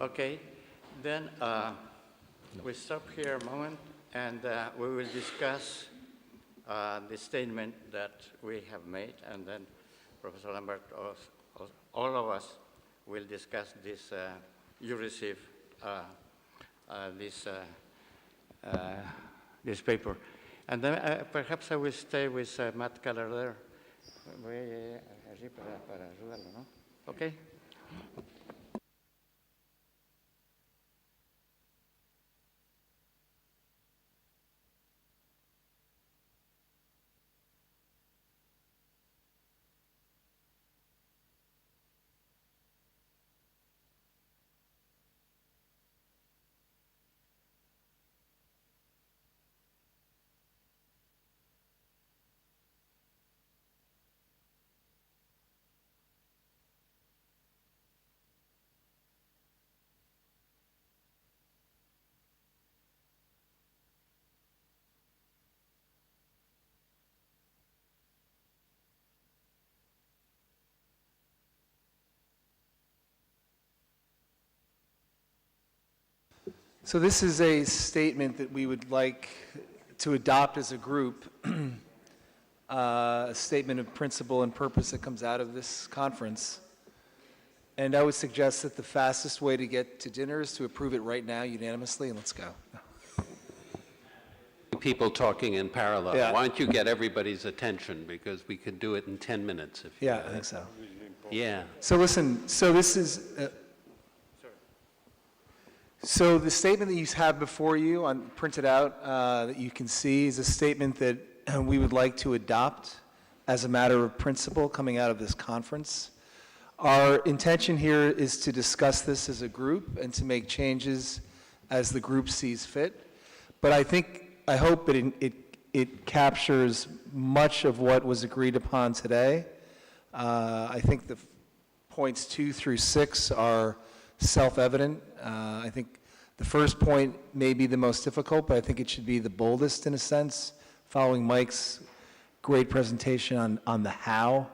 Okay, then we stop here a moment, and we will discuss the statement that we have made, and then Professor Lambert, all of us will discuss this. You receive this paper. And then perhaps I will stay with Matt Keller there. Voy allí para ayudarlo, ¿no? Okay. So this is a statement that we would like to adopt as a group, a statement of principle and purpose that comes out of this conference. And I would suggest that the fastest way to get to dinner is to approve it right now unanimously, and let's go. People talking in parallel. Yeah. Why don't you get everybody's attention, because we could do it in 10 minutes if you Yeah, I think so. Yeah. So listen, so this is, so the statement that you have before you, printed out, that you can see is a statement that we would like to adopt as a matter of principle coming out of this conference. Our intention here is to discuss this as a group and to make changes as the group sees fit. But I hope that it captures much of what was agreed upon today. I think the points 2 through 6 are self-evident. I think the first point may be the most difficult, but I think it should be the boldest in a sense, following Mike's great presentation on the how,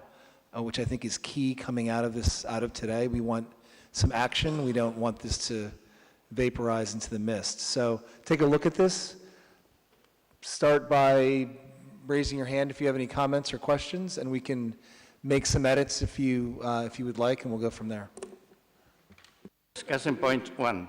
which I think is key coming out of today. We want some action. We don't want this to vaporize into the mist. So take a look at this. Start by raising your hand if you have any comments or questions, and we can make some edits if you would like, and we'll go from there. Discussion point 1.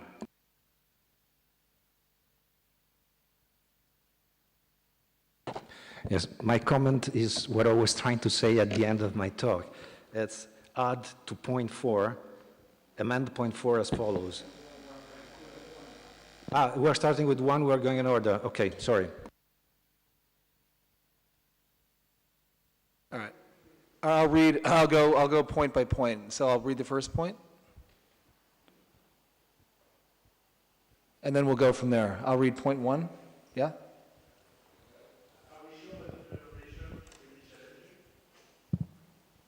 Yes, my comment is what I was trying to say at the end of my talk. It's add to point 4, amend point 4 as follows. We're starting with 1, we're going in order. Okay, sorry. All right. I'll go point by point. So I'll read the first point. And then we'll go from there. I'll read point 1. Yeah?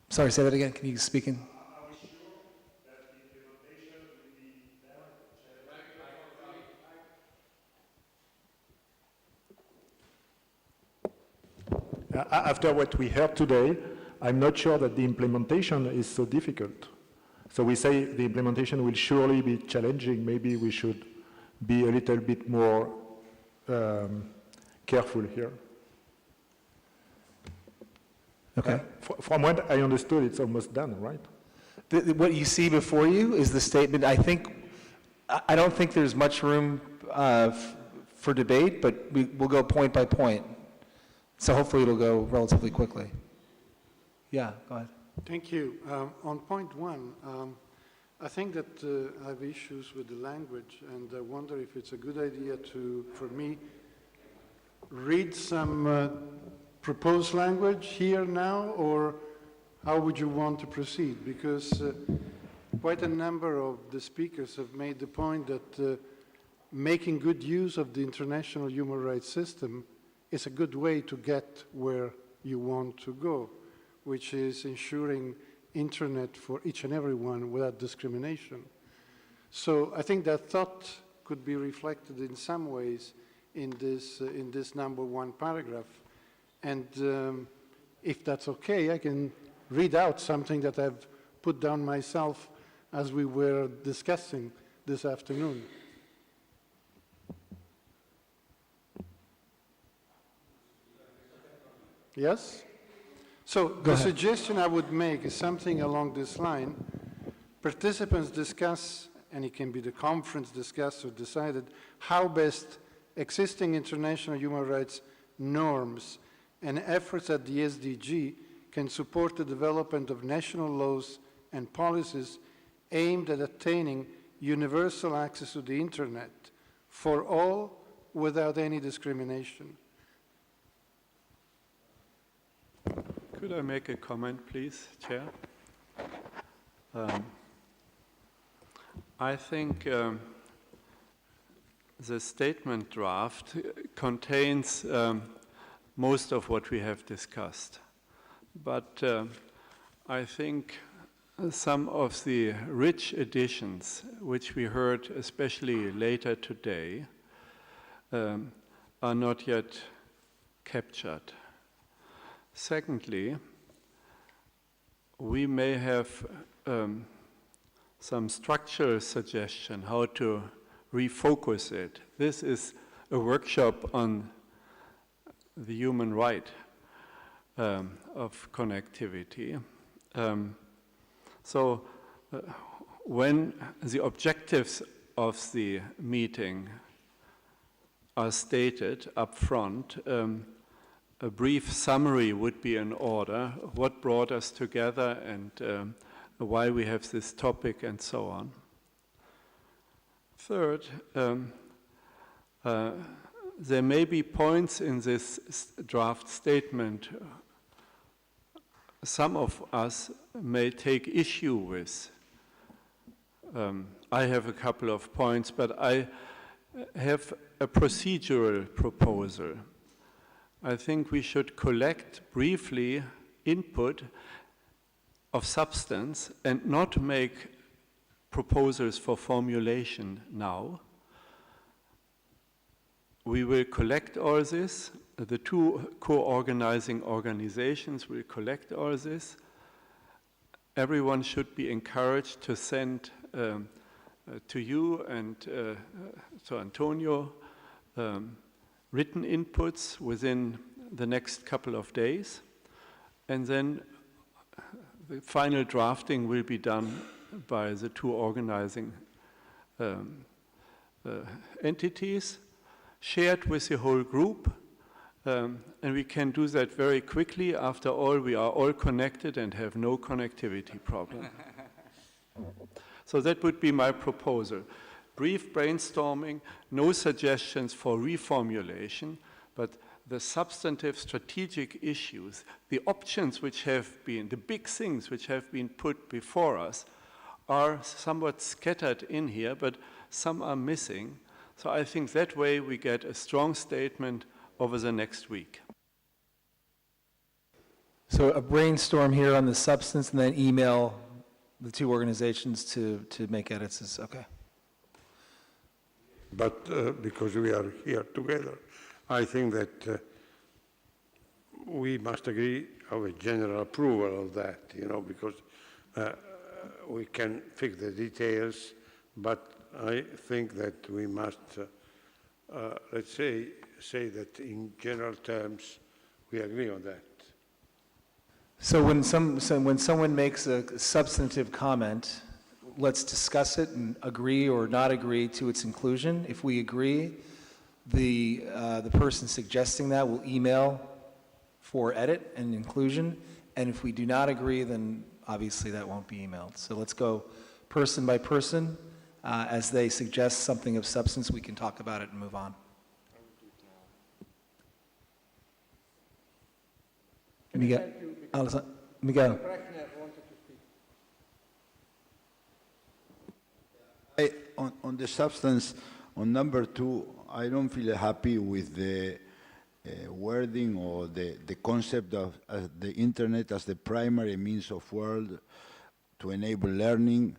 Sorry, say that again. Can you speak in? After what we heard today, I'm not sure that the implementation is so difficult. So we say the implementation will surely be challenging. Maybe we should be a little bit more careful here. Okay. From what I understood, it's almost done, right? What you see before you is the statement. I don't think there's much room for debate, but we'll go point by point. So hopefully it'll go relatively quickly. Yeah, go ahead. Thank you. On point 1, I think that I have issues with the language, and I wonder if it's a good idea for me, read some proposed language here now, or how would you want to proceed? Because quite a number of the speakers have made the point that making good use of the international human rights system is a good way to get where you want to go, which is ensuring internet for each and everyone without discrimination. So I think that thought could be reflected in some ways in this number 1 paragraph. And if that's okay, I can read out something that I've put down myself as we were discussing this afternoon. Yes? So the ahead. suggestion I would make is something along this line. Participants discuss, and it can be the conference discussed or decided, how best existing international human rights norms and efforts at the SDG can support the development of national laws and policies aimed at attaining universal access to the internet for all without any discrimination. Could I make a comment, please, Chair? I think the statement draft contains most of what we have discussed. But I think some of the rich additions, which we heard especially later today, are not yet captured. Secondly, we may have some structural suggestion how to refocus it. This is a workshop on the human right of connectivity. When the objectives of the meeting are stated up front, a brief summary would be in order, what brought us together and why we have this topic and so on. Third, there may be points in this draft statement some of us may take issue with. I have a couple of points, but I have a procedural proposal. I think we should collect briefly input of substance and not make proposals for formulation now. We will collect all this. The two co-organizing organizations will collect all this. Everyone should be encouraged to send to you and to Antonio written inputs within the next couple of days. And then the final drafting will be done by the two organizing entities, shared with the whole group. And we can do that very quickly. After all, we are all connected and have no connectivity problem. So that would be my proposal. Brief brainstorming, no suggestions for reformulation, but the substantive strategic issues, the options which have been, the big things which have been put before us are somewhat scattered in here, but some are missing. So I think that way we get a strong statement over the next week. So a brainstorm here on the substance and then email the two organizations to make edits is okay. But because we are here together, I think that we must agree of a general approval of that, because we can fix the details, but I think that we must, let's say that in general terms, we agree on that. So when someone makes a substantive comment, let's discuss it and agree or not agree to its inclusion. If we agree, the person suggesting that will email for edit and inclusion. And if we do not agree, then obviously that won't be emailed. So let's go person by person. As they suggest something of substance, we can talk about it and move on. Miguel. On the substance, on number 2, I don't feel happy with the wording or the concept of the internet as the primary means of world to enable learning,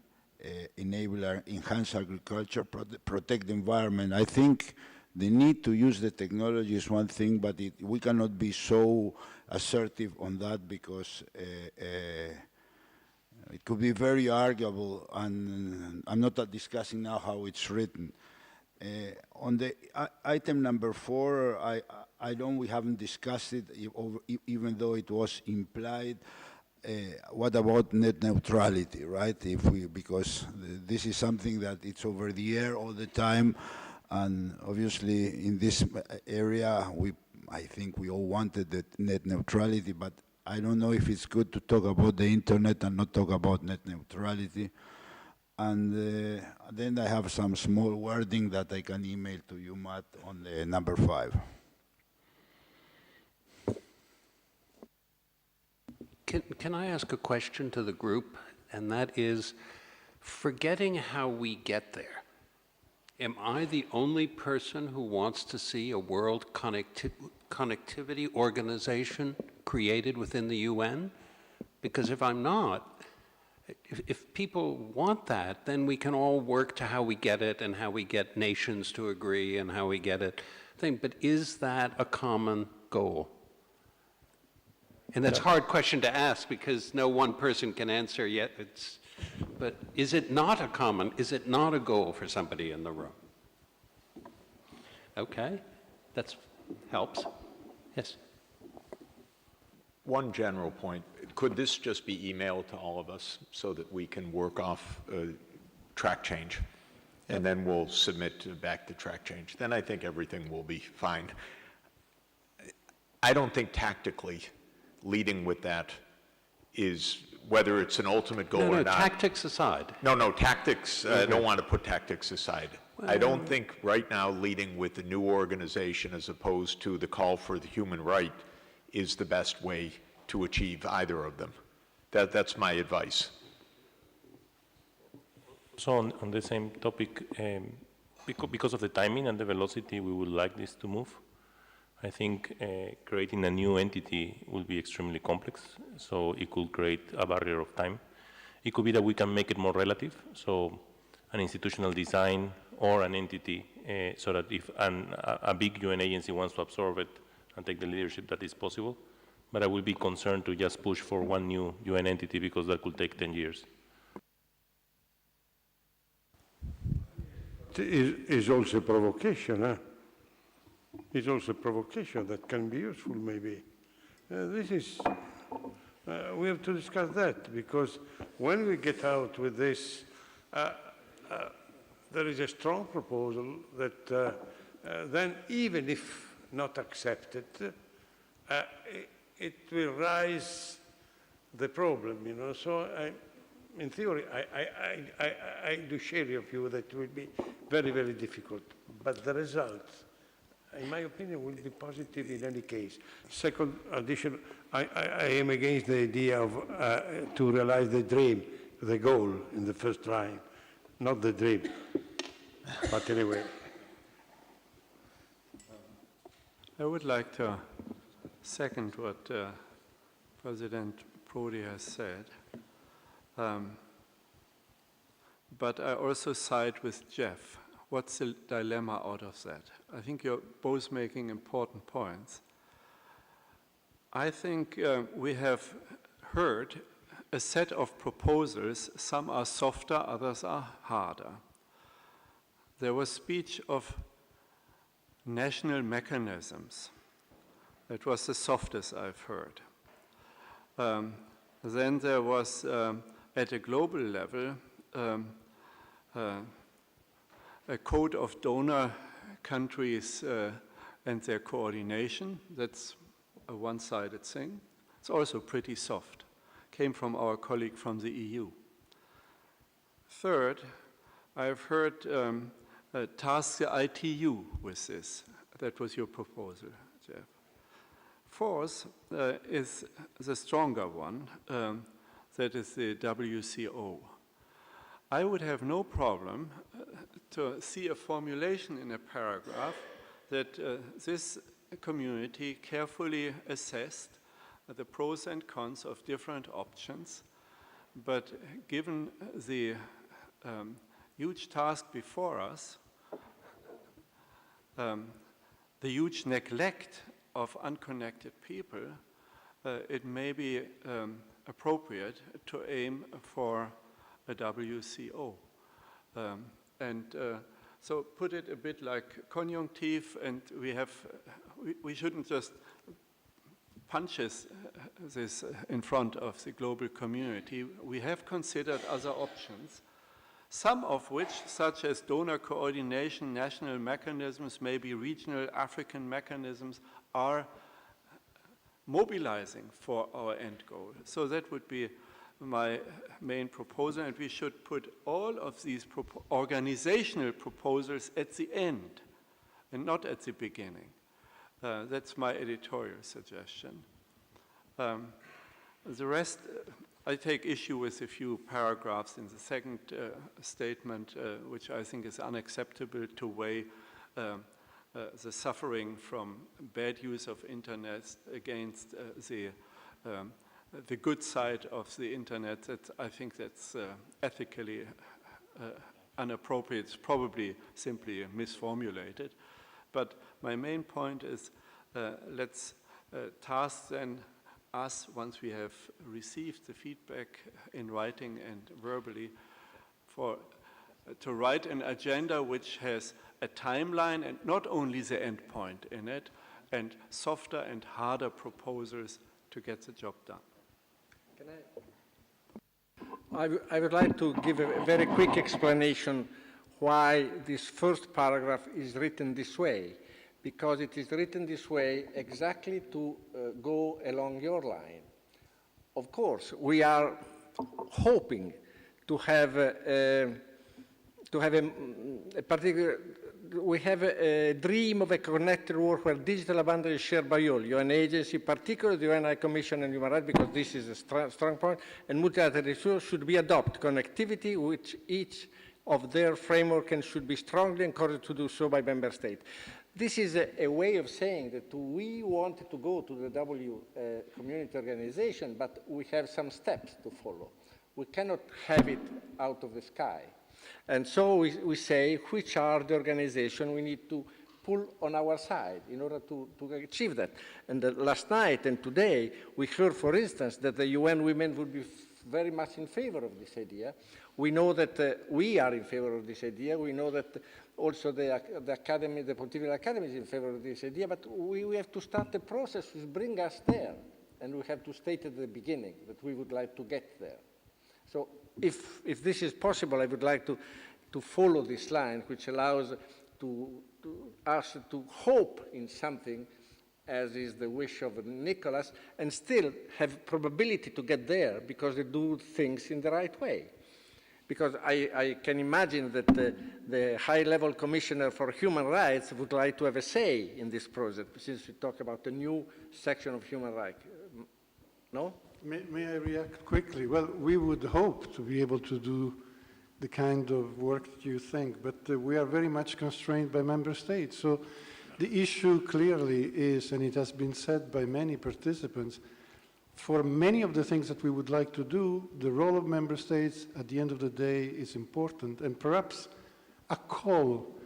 enhance agriculture, protect the environment. I think the need to use the technology is one thing, but we cannot be so assertive on that because It could be very arguable, and I'm not discussing now how it's written. On the item number 4, we haven't discussed it, even though it was implied. What about net neutrality, right? Because this is something that it's over the air all the time, and obviously in this area, I think we all wanted the net neutrality, but I don't know if it's good to talk about the internet and not talk about net neutrality. And then I have some small wording that I can email to you, Matt, on the number 5. Can I ask a question to the group? And that is, forgetting how we get there, am I the only person who wants to see a world connectivity organization created within the UN? Because if I'm not, if people want that, then we can all work to how we get it and how we get nations to agree and how we get it. But is that a common goal? And that's a hard question to ask because no one person can answer yet. But is it not a goal for somebody in the room? Okay, that helps. Yes. One general point, could this just be emailed to all of us so that we can work off track change? And then we'll submit back the track change. Then I think everything will be fine. I don't think tactically leading with that is, whether it's an ultimate goal or not. Tactics aside. No, tactics, I don't want to put tactics aside. I don't think right now leading with the new organization as opposed to the call for the human right is the best way to achieve either of them. That's my advice. So on the same topic, because of the timing and the velocity we would like this to move, I think creating a new entity will be extremely complex, so it could create a barrier of time. It could be that we can make it more relative, so an institutional design or an entity, so that if a big UN agency wants to absorb it and take the leadership, that is possible. But I will be concerned to just push for one new UN entity because that could take 10 years. Is also a provocation, huh? It's also a provocation that can be useful, maybe. We have to discuss that, because when we get out with this, there is a strong proposal that then, even if not accepted, it will rise the problem, you know. So, in theory, I do share your view that it will be very, very difficult, but the result, in my opinion, will be positive in any case. Second addition, I am against the idea of to realize the dream, the goal in the first line, not the dream. But anyway. I would like to second what President Prodi has said. But I also side with Jeff. What's the dilemma out of that? I think you're both making important points. I think we have heard a set of proposals. Some are softer, others are harder. There was speech of national mechanisms. That was the softest I've heard. Then there was, at a global level, a code of donor countries and their coordination. That's a one-sided thing. It's also pretty soft. Came from our colleague from the EU. Third, I've heard task the ITU with this. That was your proposal, Jeff. Fourth is the stronger one, that is the WCO. I would have no problem to see a formulation in a paragraph that this community carefully assessed the pros and cons of different options, but given the huge task before us, the huge neglect of unconnected people, it may be appropriate to aim for a WCO. So put it a bit like conjunctive, and we shouldn't just punch this in front of the global community. We have considered other options, some of which, such as donor coordination, national mechanisms, maybe regional African mechanisms, are mobilizing for our end goal. So that would be my main proposal, and we should put all of these organizational proposals at the end and not at the beginning. That's my editorial suggestion. The rest, I take issue with a few paragraphs in the second statement, which I think is unacceptable to weigh the suffering from bad use of internet against the good side of the internet. I think that's ethically inappropriate. It's probably simply misformulated. But my main point is let's task then us, once we have received the feedback in writing and verbally, to write an agenda which has a timeline and not only the end point in it, and softer and harder proposals to get the job done. I would like to give a very quick explanation why this first paragraph is written this way, because it is written this way exactly to go along your line. Of course, we are hoping to have a particular. We have a dream of a connected world where digital abundance is shared by all, UN agency, particularly the UN High Commission on Human Rights, because this is a strong point, and multilateral issues should be adopted. Connectivity, which each of their framework and should be strongly encouraged to do so by member states. This is a way of saying that we wanted to go to the community organization, but we have some steps to follow. We cannot have it out of the sky. And so we say which are the organizations we need to pull on our side in order to achieve that. And last night and today, we heard, for instance, that the UN Women would be very much in favor of this idea. We know that we are in favor of this idea. We know that also the academy, the Pontifical Academy is in favor of this idea, but we have to start the process to bring us there. And we have to state at the beginning that we would like to get there. So if this is possible, I would like to follow this line, which allows us to hope in something, as is the wish of Nicholas, and still have probability to get there because they do things in the right way. Because I can imagine that the high-level commissioner for human rights would like to have a say in this project, since we talk about a new section of human rights. No? May I react quickly? Well, we would hope to be able to do the kind of work that you think, but we are very much constrained by member states. So the issue clearly is, and it has been said by many participants, for many of the things that we would like to do, the role of member states at the end of the day is important, and perhaps a call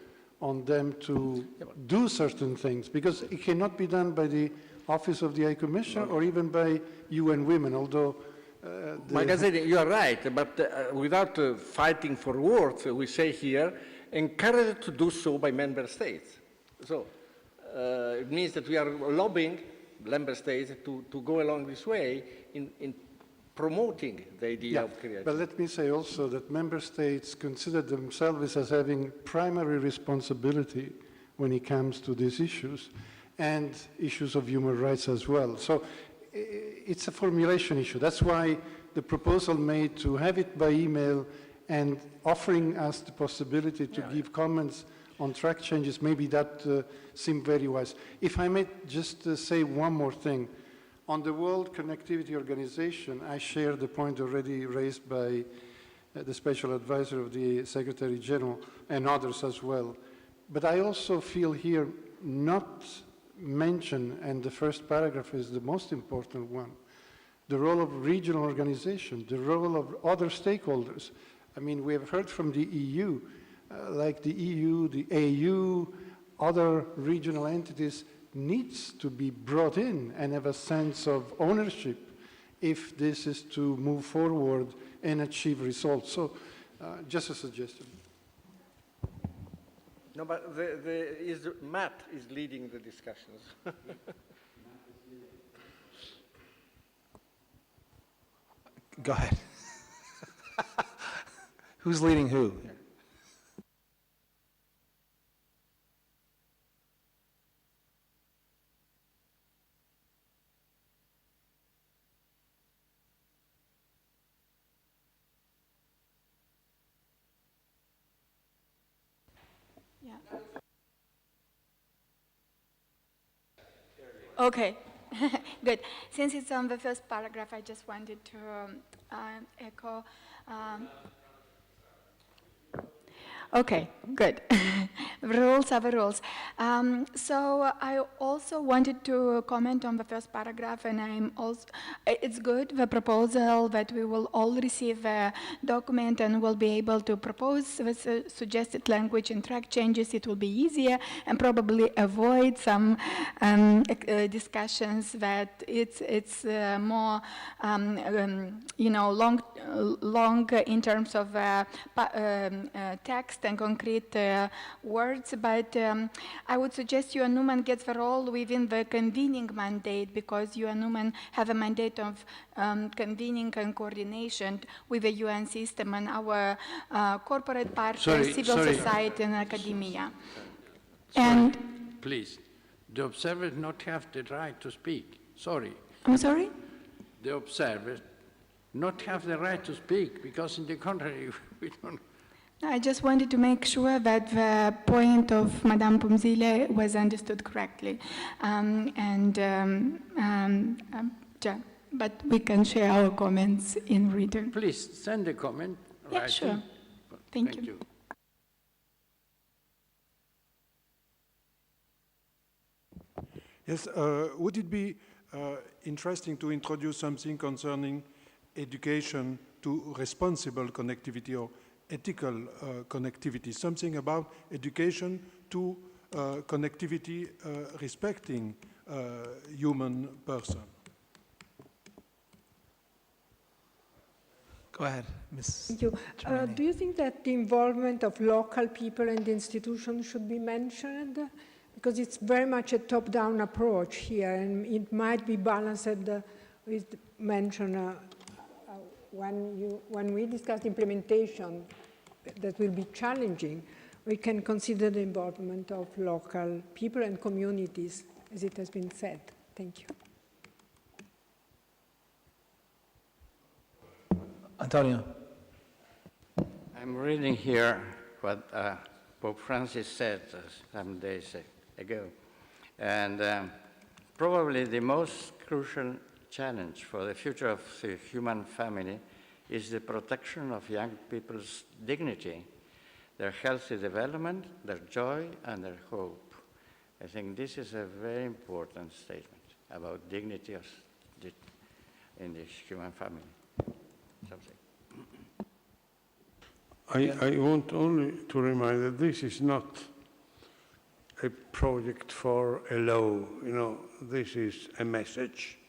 on them to do certain things, because it cannot be done by the Office of the High Commissioner or even by UN Women, although... Magazzini, you are right, but without fighting for words, we say here, encouraged to do so by member states. So it means that we are lobbying member states to go along this way in promoting the idea of creation. But let me say also that member states consider themselves as having primary responsibility when it comes to these issues, and issues of human rights as well. So it's a formulation issue. That's why the proposal made to have it by email and offering us the possibility to give comments on track changes, maybe that seemed very wise. If I may just say one more thing. On the World Connectivity Organization, I share the point already raised by the Special Advisor of the Secretary General and others as well. But I also feel here not mention, and the first paragraph is the most important one, the role of regional organizations, the role of other stakeholders. I mean, we have heard from the EU, like the EU, the AU, other regional entities needs to be brought in and have a sense of ownership if this is to move forward and achieve results. So just a suggestion. No, but Matt is leading the discussions. Go ahead. Who's leading who? Yeah. Okay, good. Since it's on the first paragraph, I just wanted to echo. Okay, good. Rules are the rules. So I also wanted to comment on the first paragraph, and it's good, the proposal that we will all receive a document and will be able to propose the suggested language and track changes. It will be easier and probably avoid some discussions that it's more, long in terms of text and concrete words, but I would suggest UN Women gets the role within the convening mandate, because UN Women have a mandate of convening and coordination with the UN system and our corporate partners, civil society and academia. Please, the observers not have the right to speak. Sorry. I'm sorry? The observers not have the right to speak, because in the contrary, we don't. I just wanted to make sure that the point of Madame Pumzile was understood correctly. But we can share our comments in written. Please send a comment. Yeah, writing. sure. Thank you. Yes, would it be interesting to introduce something concerning education to responsible connectivity or ethical connectivity, something about education to connectivity respecting human person? Go ahead, Ms. Thank you. Do you think that the involvement of local people and institutions should be mentioned? Because it's very much a top-down approach here, and it might be balanced with mention when we discuss implementation that will be challenging. We can consider the involvement of local people and communities, as it has been said. Thank you. Antonio. I'm reading here what Pope Francis said some days ago. And probably the most crucial challenge for the future of the human family is the protection of young people's dignity, their healthy development, their joy, and their hope. I think this is a very important statement about dignity in the human family. Something. I want only to remind that this is not a project for a law, this is a message.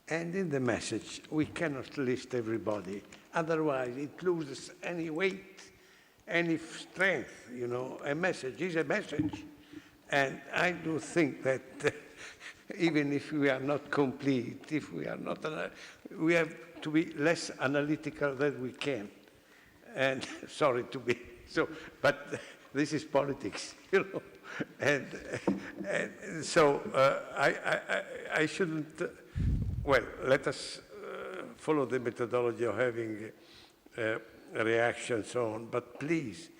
And in the message, we cannot list everybody, otherwise it loses any weight, any strength, a message is a message. And I do think that even if we are not complete, if we are not, we have to be less analytical than we can. And sorry to be so, but this is politics, And so I shouldn't, well, let us follow the methodology of having a reaction and so on, but please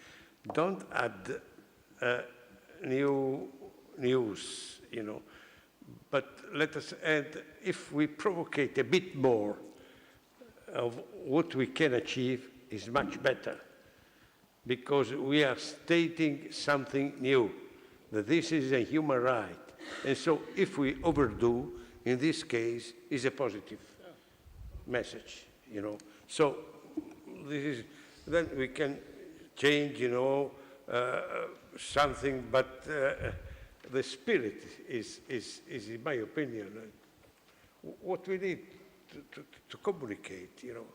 don't add new news, but let us add, if we provocate a bit more of what we can achieve, is much better, because we are stating something new, that this is a human right. And so if we overdo, in this case, is a positive message, So this is, then we can change, something, but the spirit is, in my opinion, what we need to communicate, you know.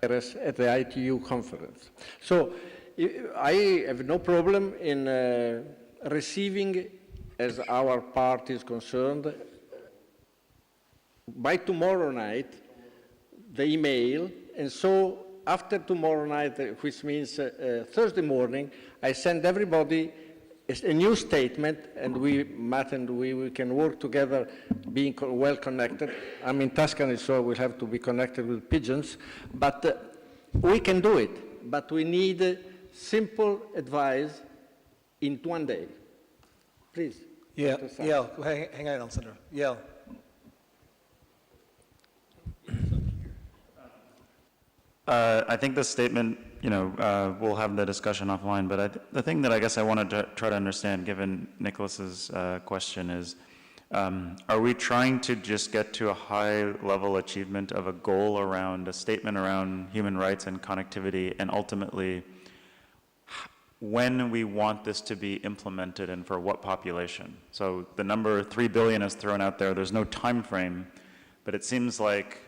At the ITU conference. So I have no problem in receiving, as our part is concerned, by tomorrow night, the email, and so after tomorrow night, which means Thursday morning, I send everybody a new statement, and we can work together, being well connected. I'm in Tuscany, so we'll have to be connected with pigeons, but we can do it. But we need simple advice in 1 day. Please. Yeah, Yael, hang on, Alessandro. Yael. I think the statement, we'll have the discussion offline, but the thing that I guess I wanted to try to understand, given Nicholas's question, is are we trying to just get to a high-level achievement of a goal around, a statement around human rights and connectivity, and ultimately when we want this to be implemented and for what population? So the number 3 billion is thrown out there. There's no time frame, but it seems like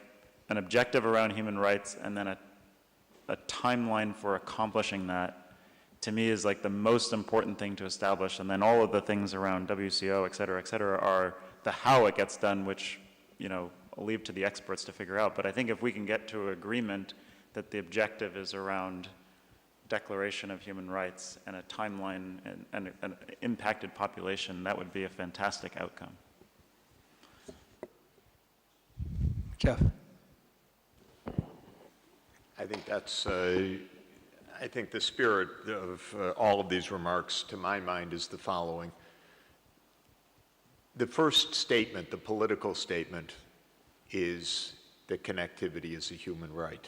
an objective around human rights and then a timeline for accomplishing that, to me, is like the most important thing to establish. And then all of the things around WCO, et cetera, are the how it gets done, which, I'll leave to the experts to figure out. But I think if we can get to an agreement that the objective is around declaration of human rights and a timeline and an impacted population, that would be a fantastic outcome. Jeff. I think that's, I think the spirit of all of these remarks, to my mind, is the following. The first statement, the political statement, is that connectivity is a human right.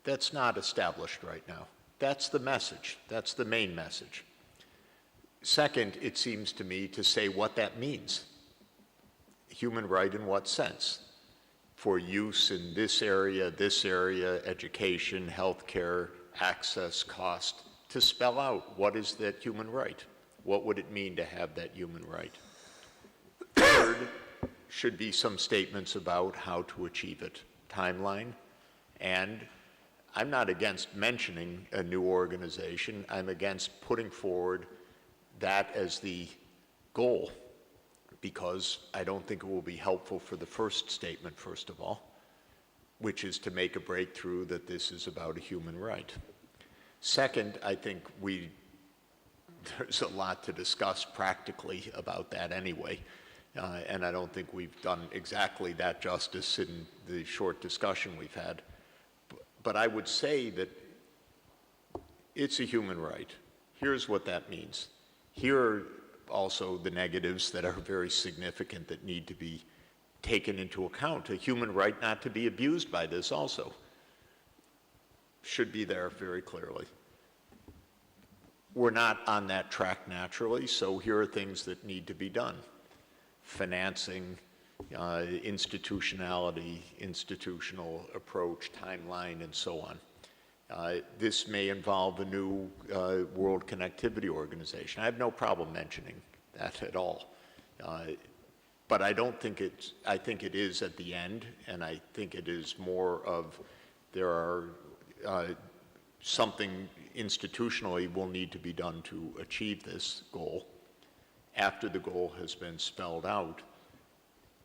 That's not established right now. That's the message. That's the main message. Second, it seems to me to say what that means. Human right in what sense? For use in this area, education, healthcare, access, cost, to spell out what is that human right? What would it mean to have that human right? Third, should be some statements about how to achieve it, timeline, and I'm not against mentioning a new organization. I'm against putting forward that as the goal, because I don't think it will be helpful for the first statement, first of all, which is to make a breakthrough that this is about a human right. Second, I think there's a lot to discuss practically about that anyway, and I don't think we've done exactly that justice in the short discussion we've had. But I would say that it's a human right. Here's what that means. Here are also the negatives that are very significant that need to be taken into account. A human right not to be abused by this also should be there very clearly. We're not on that track naturally, so here are things that need to be done. Financing, institutionality, institutional approach, timeline, and so on. This may involve a new World Connectivity Organization. I have no problem mentioning that at all. But I don't think I think it is at the end, and I think it is more of there are something institutionally will need to be done to achieve this goal after the goal has been spelled out,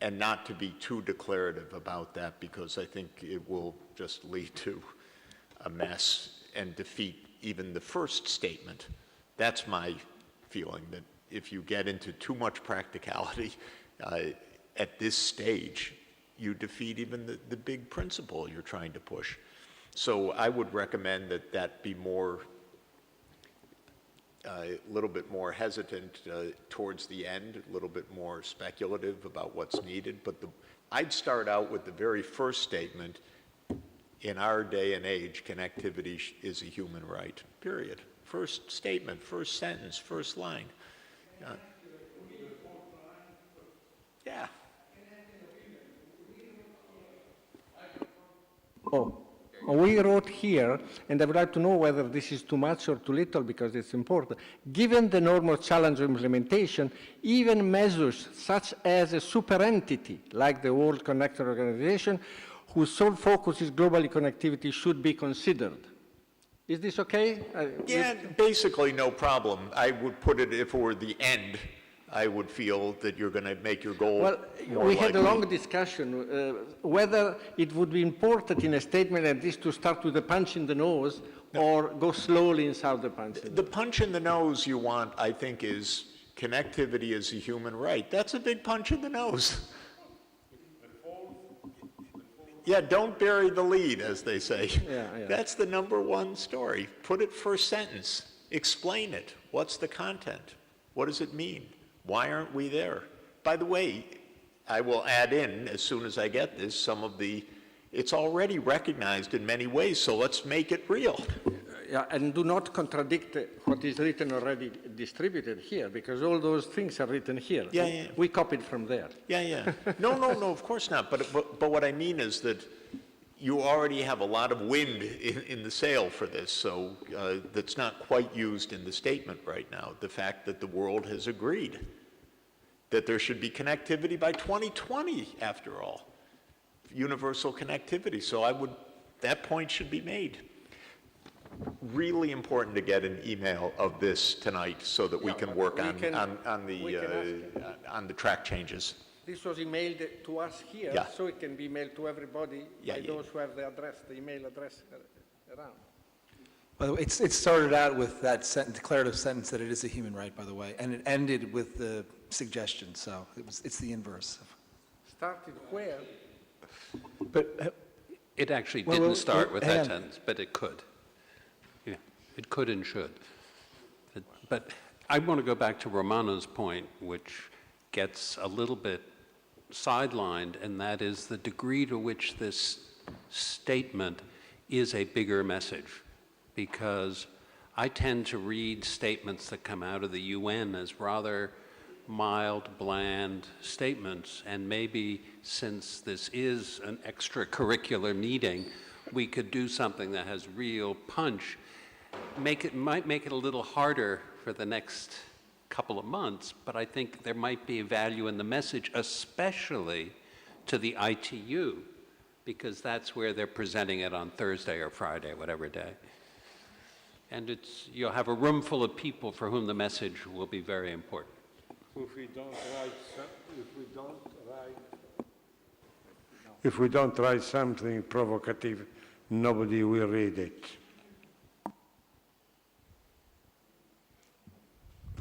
and not to be too declarative about that, because I think it will just lead to a mess and defeat even the first statement. That's my feeling, that if you get into too much practicality at this stage, you defeat even the big principle you're trying to push. So I would recommend that that be more, a little bit more hesitant towards the end, a little bit more speculative about what's needed. But I'd start out with the very first statement. In our day and age, connectivity is a human right, period. First statement, first sentence, first line. Oh, We wrote here, and I would like to know whether this is too much or too little because it's important. Given the normal challenge of implementation, even measures such as a super entity like the World Connector Organization, whose sole focus is globally connectivity, should be considered. Is this okay? Yeah, basically no problem. I would put it, if it were the end, I would feel that you're going to make your goal Well, more we had a likely. long discussion whether it would be important in a statement like this to start with a punch in the nose or go slowly inside the punch. The punch in the nose you want, I think, is connectivity is a human right. That's a big punch in the nose. Yeah, don't bury the lead, as they say. Yeah. That's the number one story. Put it first sentence. Explain it. What's the content? What does it mean? Why aren't we there? By the way, I will add in, as soon as I get this, some of the, it's already recognized in many ways, so let's make it real. Yeah, and do not contradict what is written already distributed here, because all those things are written here. Yeah. We copied from there. Yeah. No, of course not. But what I mean is that you already have a lot of wind in the sail for this, so that's not quite used in the statement right now. The fact that the world has agreed that there should be connectivity by 2020, after all, universal connectivity. So that point should be made. Really important to get an email of this tonight so that we can work on the track changes. This was emailed to us here, Yeah. so it can be mailed to everybody by those who have the email address around. By the way, it started out with that declarative sentence that it is a human right, by the way, and it ended with the suggestion, so it's the inverse. Started where? But It actually Well, didn't start with that hang on. sentence, but it could. Yeah, it could and should. But I want to go back to Romano's point, which gets a little bit sidelined, and that is the degree to which this statement is a bigger message. Because I tend to read statements that come out of the UN as rather mild, bland statements, and maybe since this is an extracurricular meeting, we could do something that has real punch. Might make it a little harder for the next couple of months, but I think there might be value in the message, especially to the ITU, because that's where they're presenting it on Thursday or Friday, whatever day. And you'll have a room full of people for whom the message will be very important. If we don't write something provocative, nobody will read it.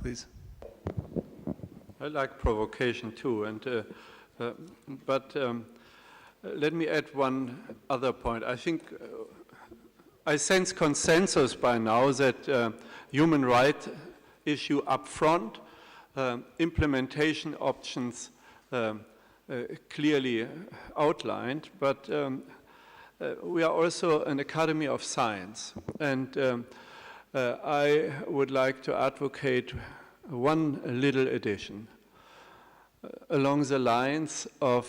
please. I like provocation too, but let me add one other point. I think I sense consensus by now that human rights issue up front, implementation options clearly outlined, but we are also an academy of science, and I would like to advocate one little addition along the lines of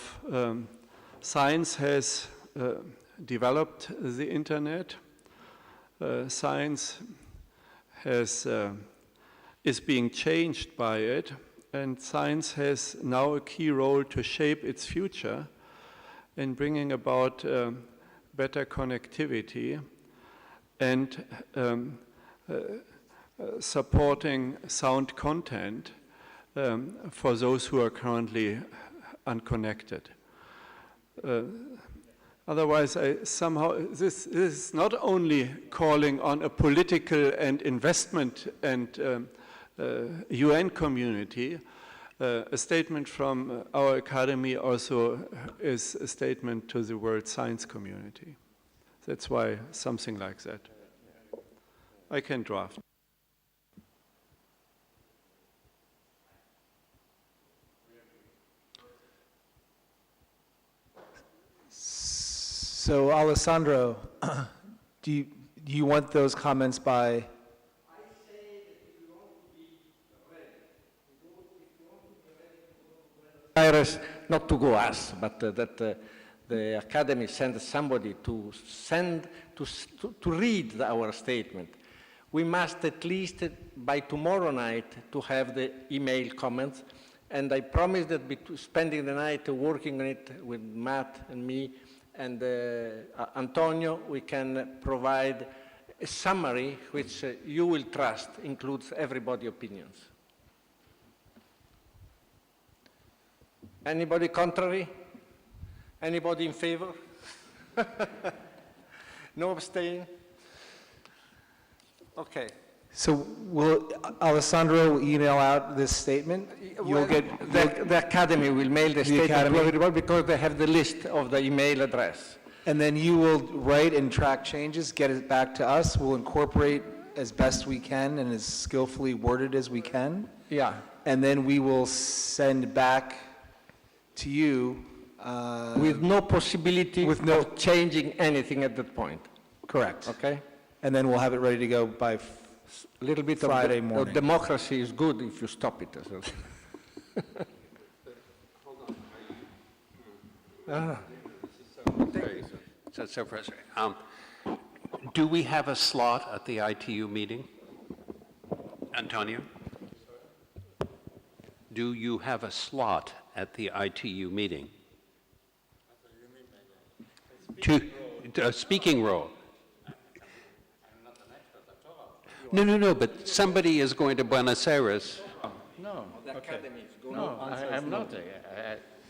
science has developed the internet, science is being changed by it, and science has now a key role to shape its future in bringing about better connectivity and supporting sound content for those who are currently unconnected. Otherwise, this is not only calling on a political and investment and UN community. A statement from our academy also is a statement to the world science community. That's why something like that. I can draft. So, Alessandro, do you want those comments by? Not to go us, but that the Academy sends somebody to read our statement, we must at least by tomorrow night to have the email comments. And I promise that spending the night working on it with Matt and me and Antonio, we can provide a summary which you will trust includes everybody's opinions. Anybody contrary? Anybody in favor? No abstain? Okay. So will Alessandro email out this statement? You'll get The Academy will mail the statement Academy? to everybody because they have the list of the email address. And then you will write and track changes, get it back to us. We'll incorporate as best we can and as skillfully worded as we can. Yeah. And then we will send back to you. With no possibility of changing anything at that point. Correct. Okay? And then we'll have it ready to go by A little bit Friday of morning. democracy is good if you stop it. So, President, do we have a slot at the ITU meeting? Antonio? Do you have a slot at the ITU meeting? Speaking role. No, but somebody is going to Buenos Aires. No. The Academy is going No, I'm not.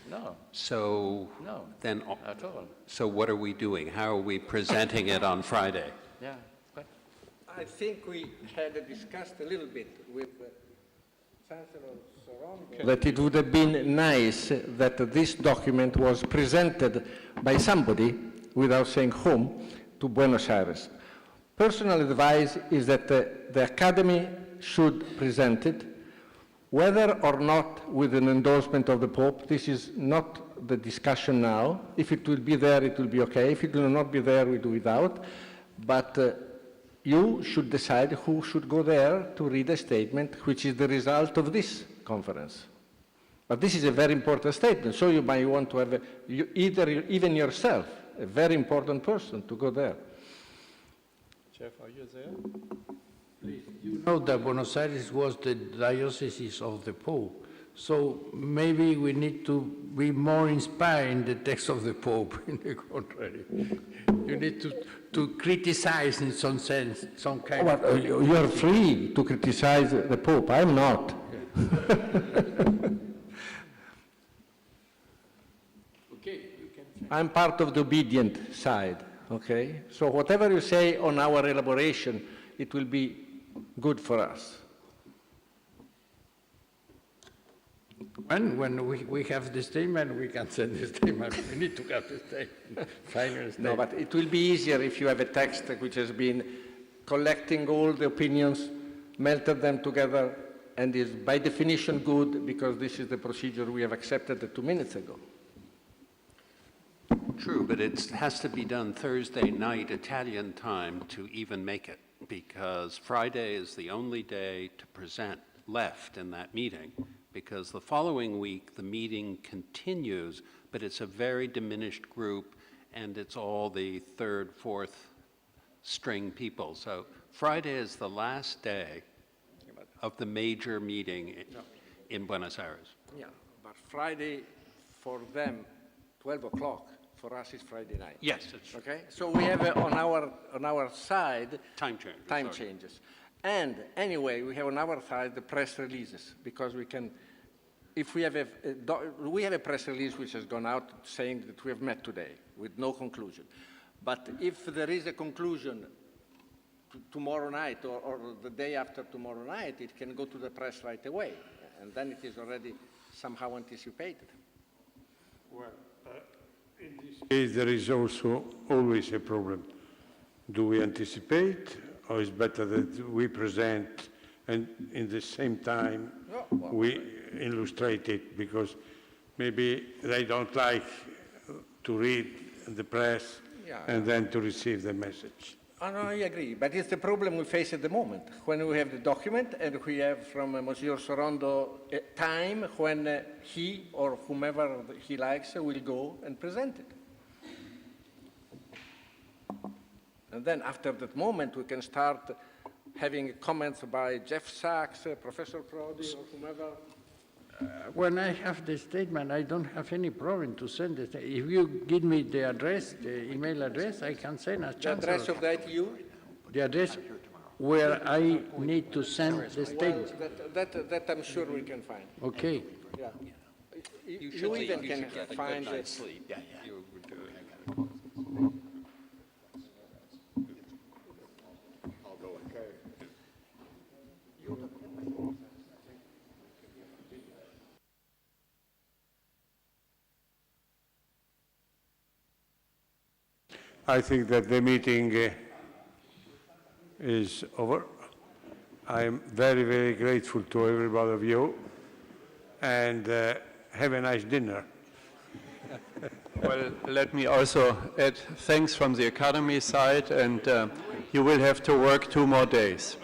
No. So No, then, at all. so what are we doing? How are we presenting it on Friday? Yeah. But I think we had discussed a little bit with Chancellor Sorondo that it would have been nice that this document was presented by somebody, without saying whom, to Buenos Aires. Personal advice is that the Academy should present it, whether or not with an endorsement of the Pope. This is not the discussion now. If it will be there, it will be okay. If it will not be there, we do without. But you should decide who should go there to read a statement, which is the result of this conference. But this is a very important statement, so you might want to have even yourself, a very important person, to go there. Jeff, are you there? Please, you know that Buenos Aires was the diocese of the Pope, so maybe we need to be more inspired in the text of the Pope, in the contrary. You need to criticize in some sense, some kind of... You are free to criticize the Pope, I'm not. Okay, you can... I'm part of the obedient side, okay? So whatever you say on our elaboration, it will be good for us. When we have the statement, we can send the statement. We need to have the statement, final statement. No, but it will be easier if you have a text which has been collecting all the opinions, melted them together, and is by definition good because this is the procedure we have accepted 2 minutes ago. True, but it has to be done Thursday night Italian time to even make it, because Friday is the only day to present left in that meeting, because the following week the meeting continues, but it's a very diminished group, and it's all the third, fourth string people. So Friday is the last day of the major meeting in Buenos Aires. Yeah, but Friday for them, 12 o'clock. For us, it's Friday night. Yes, it's true. Okay, so we have on our side time changes, and anyway, we have on our side the press releases because we can. If we have a press release which has gone out saying that we have met today with no conclusion, but if there is a conclusion tomorrow night or the day after tomorrow night, it can go to the press right away, and then it is already somehow anticipated. Well, in this case, there is also always a problem. Do we anticipate, or is better that we present and in the same time we illustrate it? Because maybe they don't like to read the press and then to receive the message. Oh, no, I agree, but it's the problem we face at the moment, when we have the document and we have from Monsieur Sorondo a time when he or whomever he likes will go and present it. And then after that moment, we can start having comments by Jeff Sachs, Professor Prodi, or whomever. When I have the statement, I don't have any problem to send it. If you give me the address, the email address, I can send as The chancellor. address of the ITU? The address where I need to send the statement. That I'm sure we can find. Okay. Yeah. You even can find it. I think that the meeting is over. I'm very, very grateful to everybody of you, and have a nice dinner. Well, let me also add thanks from the Academy side, and you will have to work 2 more days.